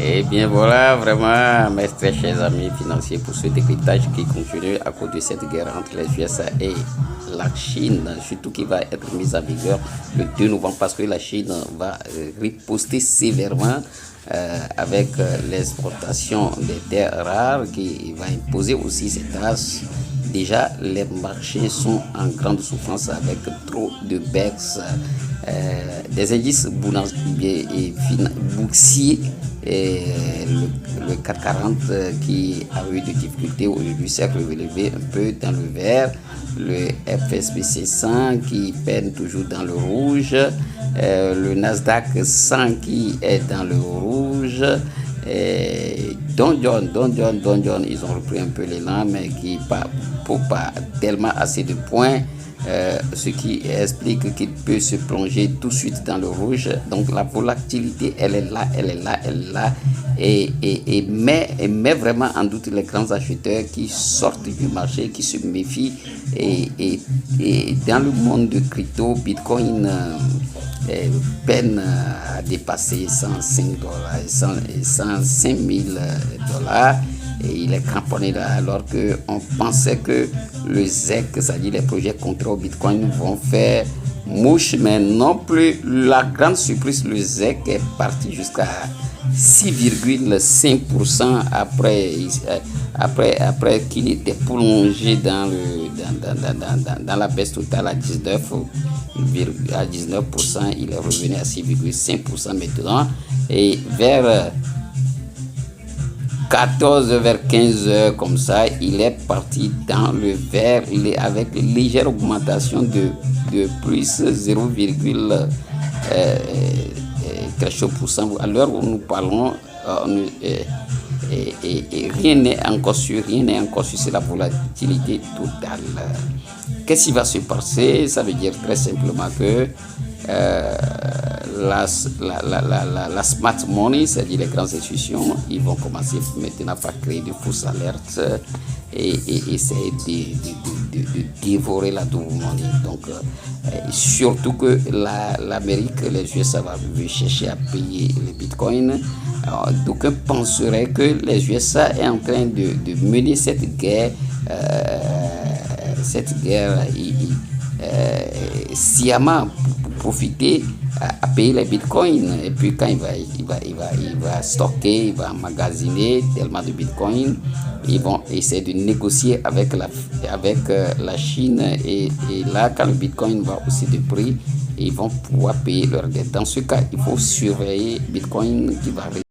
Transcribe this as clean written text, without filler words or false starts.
Et bien voilà, vraiment, mes très chers amis financiers, pour ce décryptage qui continue à cause de cette guerre entre les USA et la Chine, surtout qui va être mise en vigueur le 2 novembre parce que la Chine va riposter sévèrement avec l'exportation des terres rares qui va imposer aussi ces taxes. Déjà, les marchés sont en grande souffrance avec trop de BEX, des indices boursiers et le CAC 40 qui a eu des difficultés aujourd'hui s'est relevé un peu dans le vert. Le FSBC 100 qui peine toujours dans le rouge. Le Nasdaq 100 qui est dans le rouge. Don John, ils ont repris un peu l'élan, mais qui pas tellement assez de points, ce qui explique qu'il peut se plonger tout de suite dans le rouge. Donc la volatilité, elle est là, et met vraiment en doute les grands acheteurs qui sortent du marché, qui se méfient. Et dans le monde de crypto, Bitcoin peine à dépasser 105 $, 105 000 $, et il est cramponné là, alors qu'on pensait que le ZEC, c'est-à-dire les projets contre au Bitcoin, vont faire mouche, mais non plus. La grande surprise, le ZEC est parti jusqu'à 6,5% après qu'il était plongé dans la baisse totale à 19%. Il est revenu à 6,5% maintenant, et vers 14 vers 15 heures comme ça, il est parti dans le vert avec une légère augmentation de plus 0, quelque chose pour cent. À l'heure où nous parlons, rien n'est encore sûr, c'est la volatilité totale. Qu'est-ce qui va se passer? Ça veut dire très simplement que la smart money, c'est-à-dire les grandes institutions, ils vont commencer maintenant par créer de fausses alertes et essayer de dévorer la double monnaie. Donc, surtout que l'Amérique, les USA vont chercher à payer les bitcoins. D'aucuns penseraient que les USA est en train de mener cette guerre sciemment pour profiter à payer les bitcoins, et puis quand il va stocker, il va emmagasiner tellement de bitcoins, ils vont essayer de négocier avec la Chine, et là quand le bitcoin va aussi de prix, ils vont pouvoir payer leurs dettes. Dans ce cas, il faut surveiller bitcoin qui va